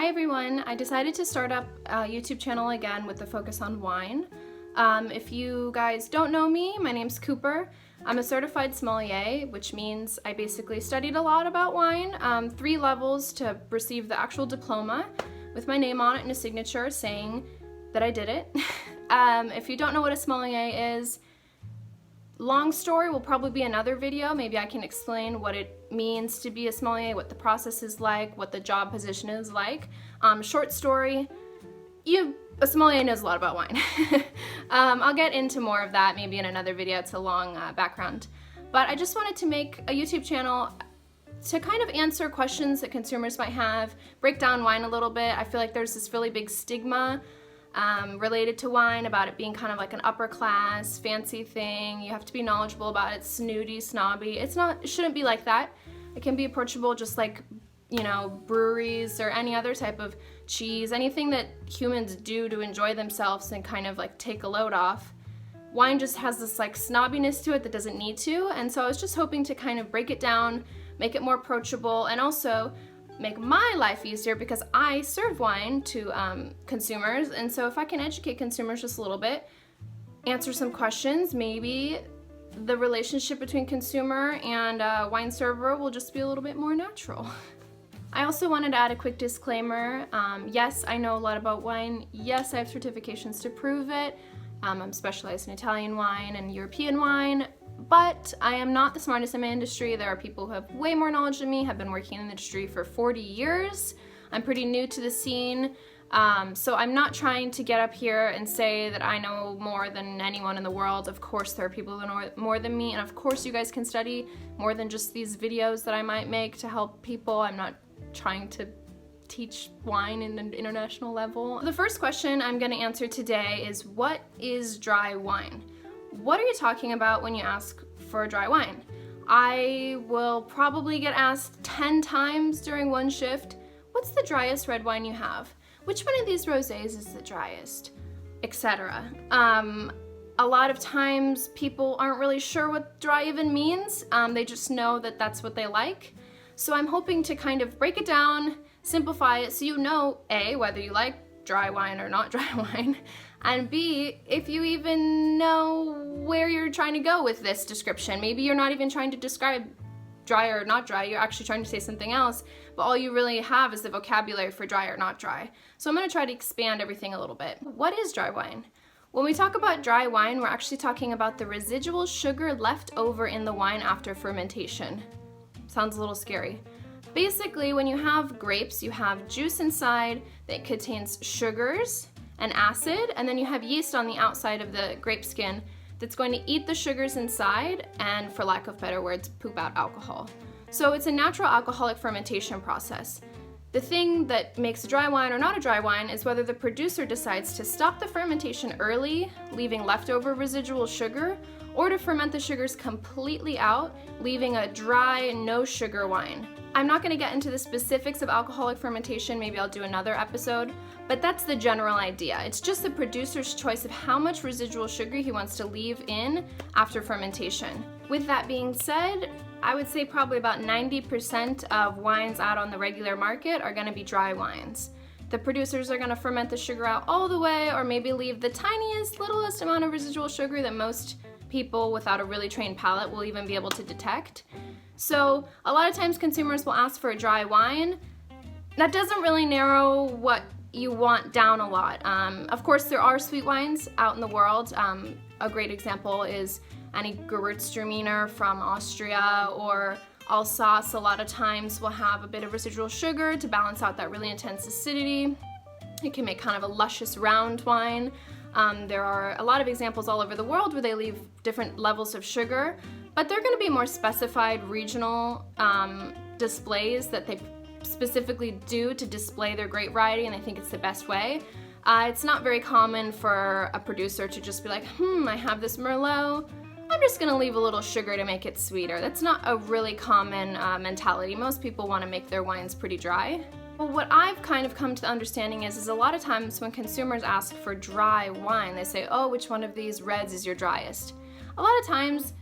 Hi everyone, I decided to start up a YouTube channel again with the focus on wine. If you guys don't know me, my name's Cooper. I'm a certified sommelier, which means I basically studied a lot about wine, 3 levels to receive the actual diploma with my name on it and a signature saying that I did it. If you don't know what a sommelier is, long story will probably be another video. Maybe I can explain what it means to be a sommelier, what the process is like, what the job position is like. Short story, a sommelier knows a lot about wine. I'll get into more of that maybe in another video. It's a long background. But I just wanted to make a YouTube channel to kind of answer questions that consumers might have, break down wine a little bit. I feel like there's this really big stigma related to wine, about it being kind of like an upper class, fancy thing. You have to be knowledgeable about it, snooty, snobby. It shouldn't be like that. It can be approachable just like, you know, breweries or any other type of cheese, anything that humans do to enjoy themselves and kind of like take a load off. Wine just has this like snobbiness to it that doesn't need to, and so I was just hoping to kind of break it down, make it more approachable, and also make my life easier because I serve wine to consumers, and so if I can educate consumers just a little bit, answer some questions, maybe the relationship between consumer and wine server will just be a little bit more natural. I also wanted to add a quick disclaimer. Yes, I know a lot about wine. Yes, I have certifications to prove it. I'm specialized in Italian wine and European wine, but I am not the smartest in my industry. There are people who have way more knowledge than me, have been working in the industry for 40 years. I'm pretty new to the scene, so I'm not trying to get up here and say that I know more than anyone in the world. Of course there are people who know more than me, and of course you guys can study more than just these videos that I might make to help people. I'm not trying to teach wine in an international level. The first question I'm going to answer today is, what is dry wine? What are you talking about when you ask for a dry wine? I will probably get asked 10 times during one shift, what's the driest red wine you have? Which one of these rosés is the driest? Etc. A lot of times people aren't really sure what dry even means. They just know that that's what they like. So I'm hoping to kind of break it down, simplify it, so you know, A, whether you like dry wine or not dry wine, and B, if you even know where you're trying to go with this description. Maybe you're not even trying to describe dry or not dry, you're actually trying to say something else, but all you really have is the vocabulary for dry or not dry. So I'm going to try to expand everything a little bit. What is dry wine? When we talk about dry wine, we're actually talking about the residual sugar left over in the wine after fermentation. Sounds a little scary. Basically, when you have grapes, you have juice inside that contains sugars and acid, and then you have yeast on the outside of the grape skin that's going to eat the sugars inside and, for lack of better words, poop out alcohol. So it's a natural alcoholic fermentation process. The thing that makes a dry wine or not a dry wine is whether the producer decides to stop the fermentation early, leaving leftover residual sugar, or to ferment the sugars completely out, leaving a dry, no sugar wine. I'm not going to get into the specifics of alcoholic fermentation, maybe I'll do another episode, but that's the general idea. It's just the producer's choice of how much residual sugar he wants to leave in after fermentation. With that being said, I would say probably about 90% of wines out on the regular market are going to be dry wines. The producers are going to ferment the sugar out all the way, or maybe leave the tiniest, littlest amount of residual sugar that most people without a really trained palate will even be able to detect. So a lot of times consumers will ask for a dry wine. That doesn't really narrow what you want down a lot. Of course there are sweet wines out in the world. A great example is any Gewürztraminer from Austria or Alsace. A lot of times will have a bit of residual sugar to balance out that really intense acidity. It can make kind of a luscious round wine. There are a lot of examples all over the world where they leave different levels of sugar, but they're going to be more specified regional displays that they specifically do to display their grape variety, and I think it's the best way. It's not very common for a producer to just be like, I have this Merlot, I'm just going to leave a little sugar to make it sweeter. That's not a really common mentality. Most people want to make their wines pretty dry. Well, what I've kind of come to the understanding is a lot of times when consumers ask for dry wine, they say, oh, which one of these reds is your driest? A lot of times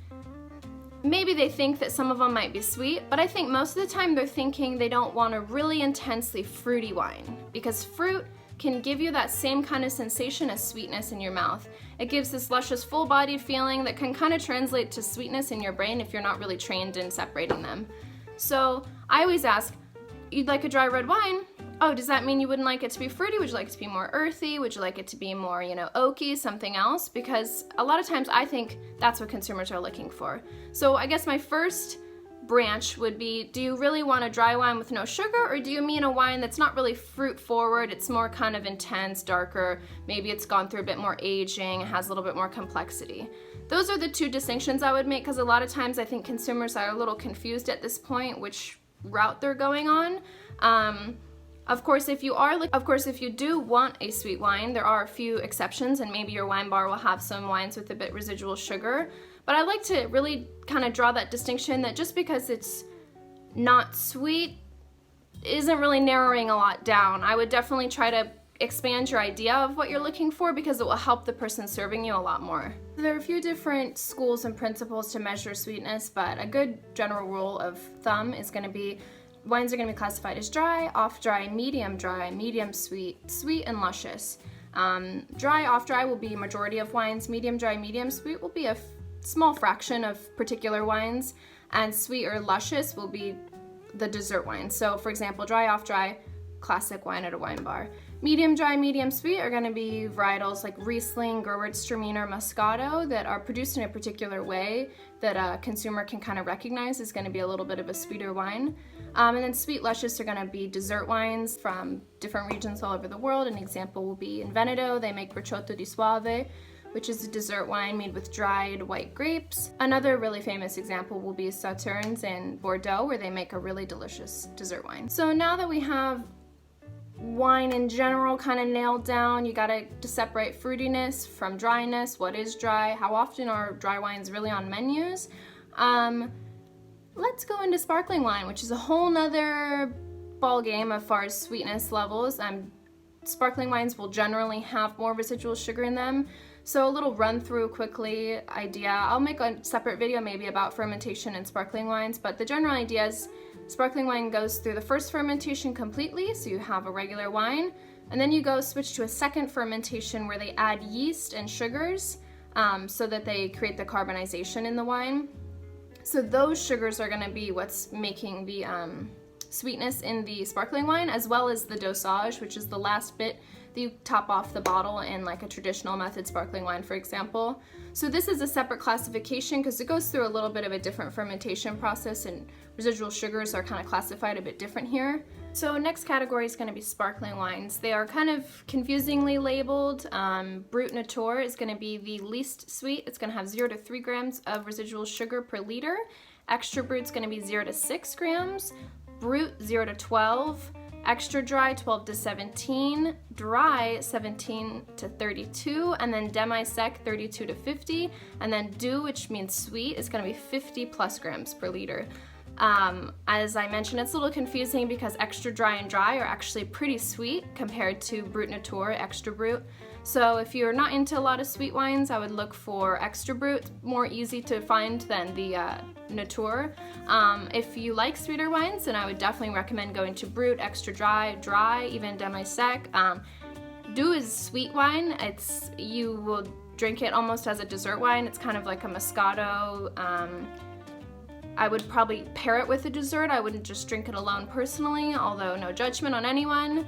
maybe they think that some of them might be sweet, but I think most of the time they're thinking they don't want a really intensely fruity wine, because fruit can give you that same kind of sensation as sweetness in your mouth. It gives this luscious, full-bodied feeling that can kind of translate to sweetness in your brain if you're not really trained in separating them. So I always ask, you'd like a dry red wine? Oh, does that mean you wouldn't like it to be fruity? Would you like it to be more earthy? Would you like it to be more, oaky, something else? Because a lot of times I think that's what consumers are looking for. So I guess my first branch would be, do you really want a dry wine with no sugar, or do you mean a wine that's not really fruit forward, it's more kind of intense, darker, maybe it's gone through a bit more aging, has a little bit more complexity? Those are the two distinctions I would make, because a lot of times I think consumers are a little confused at this point which route they're going on. Of course, if you do want a sweet wine, there are a few exceptions, and maybe your wine bar will have some wines with a bit residual sugar. But I like to really kind of draw that distinction that just because it's not sweet isn't really narrowing a lot down. I would definitely try to expand your idea of what you're looking for, because it will help the person serving you a lot more. There are a few different schools and principles to measure sweetness, but a good general rule of thumb is going to be wines are going to be classified as dry, off-dry, medium sweet, sweet, and luscious. Dry, off-dry will be majority of wines. Medium dry, medium sweet will be a small fraction of particular wines, and sweet or luscious will be the dessert wine. So for example, dry, off-dry, classic wine at a wine bar. Medium dry, medium sweet are going to be varietals like Riesling, Gewürztraminer, Moscato that are produced in a particular way that a consumer can kind of recognize is going to be a little bit of a sweeter wine. And then sweet luscious are going to be dessert wines from different regions all over the world. An example will be in Veneto, they make Briciotto di Soave, which is a dessert wine made with dried white grapes. Another really famous example will be Sauternes in Bordeaux, where they make a really delicious dessert wine. So now that we have wine in general kind of nailed down, you gotta separate fruitiness from dryness. What is dry? How often are dry wines really on menus? Let's go into sparkling wine, which is a whole nother ball game as far as sweetness levels. Sparkling wines will generally have more residual sugar in them. So a little run through quickly idea. I'll make a separate video maybe about fermentation in sparkling wines, but the general idea is sparkling wine goes through the first fermentation completely, so you have a regular wine, and then you switch to a second fermentation where they add yeast and sugars so that they create the carbonization in the wine. So those sugars are going to be what's making the sweetness in the sparkling wine, as well as the dosage, which is the last bit that you top off the bottle in like a traditional method sparkling wine, for example. So this is a separate classification because it goes through a little bit of a different fermentation process, and residual sugars are kind of classified a bit different here. So next category is going to be sparkling wines. They are kind of confusingly labeled. Brut Nature is going to be the least sweet. It's going to have 0 to 3 grams of residual sugar per liter. Extra Brut is going to be 0 to 6 grams. Brut 0 to 12. Extra dry 12 to 17, dry 17 to 32, and then demi-sec 32 to 50, and then doux, which means sweet, is going to be 50 plus grams per liter. As I mentioned, it's a little confusing because extra dry and dry are actually pretty sweet compared to Brut Nature, Extra Brut. So if you're not into a lot of sweet wines, I would look for Extra Brut, more easy to find than the Nature. If you like sweeter wines, then I would definitely recommend going to Brut, Extra Dry, Dry, even demi-sec. Doux is sweet wine. You will drink it almost as a dessert wine. It's kind of like a Moscato. I would probably pair it with a dessert. I wouldn't just drink it alone personally, although no judgment on anyone.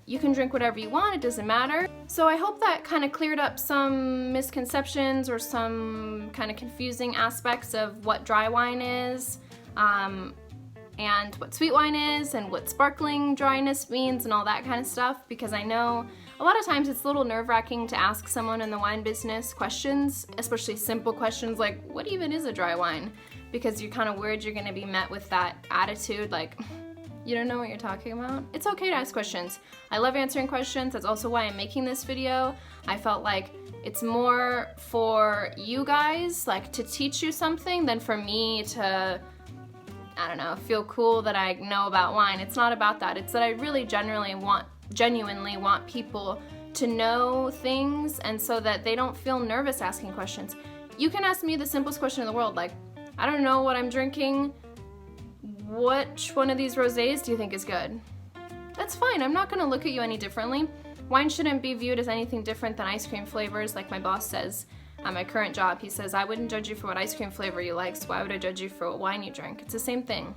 You can drink whatever you want, it doesn't matter. So I hope that kind of cleared up some misconceptions or some kind of confusing aspects of what dry wine is, and what sweet wine is, and what sparkling dryness means, and all that kind of stuff, because I know a lot of times it's a little nerve-wracking to ask someone in the wine business questions, especially simple questions like, what even is a dry wine? Because you're kind of worried you're going to be met with that attitude like, you don't know what you're talking about? It's okay to ask questions. I love answering questions. That's also why I'm making this video. I felt like it's more for you guys, like to teach you something, than for me to, I don't know, feel cool that I know about wine. It's not about that. It's that I really genuinely want people to know things, and so that they don't feel nervous asking questions. You can ask me the simplest question in the world, like, I don't know what I'm drinking. Which one of these rosés do you think is good? That's fine, I'm not gonna look at you any differently. Wine shouldn't be viewed as anything different than ice cream flavors, like my boss says at my current job. He says, I wouldn't judge you for what ice cream flavor you like, so why would I judge you for what wine you drink? It's the same thing.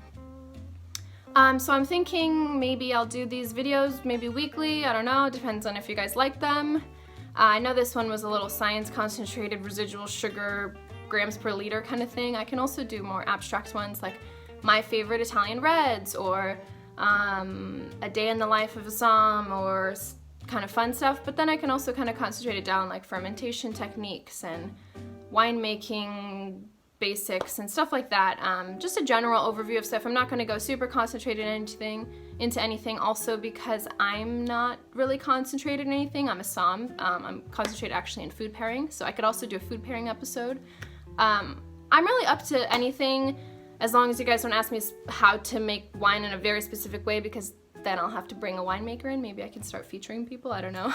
So I'm thinking maybe I'll do these videos maybe weekly, I don't know, depends on if you guys like them. I know this one was a little science concentrated residual sugar grams per liter kind of thing. I can also do more abstract ones like my favorite Italian reds, or a day in the life of a somm, or kind of fun stuff, but then I can also kind of concentrate it down like fermentation techniques and winemaking basics and stuff like that. Just a general overview of stuff. I'm not going to go super concentrated into anything also because I'm not really concentrated in anything. I'm a somm. I'm concentrated actually in food pairing, so I could also do a food pairing episode. I'm really up to anything as long as you guys don't ask me how to make wine in a very specific way, because then I'll have to bring a winemaker in. Maybe I can start featuring people, I don't know.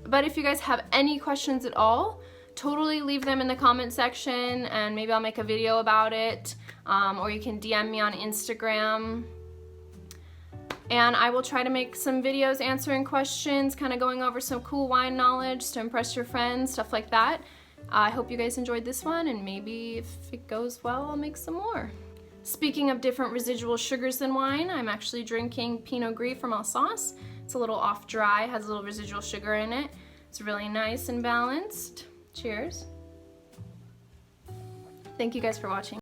But if you guys have any questions at all, totally leave them in the comment section and maybe I'll make a video about it, or you can DM me on Instagram. And I will try to make some videos answering questions, kind of going over some cool wine knowledge to impress your friends, stuff like that. I hope you guys enjoyed this one, and maybe if it goes well, I'll make some more. Speaking of different residual sugars than wine, I'm actually drinking Pinot Gris from Alsace. It's a little off dry, has a little residual sugar in it. It's really nice and balanced. Cheers. Thank you guys for watching.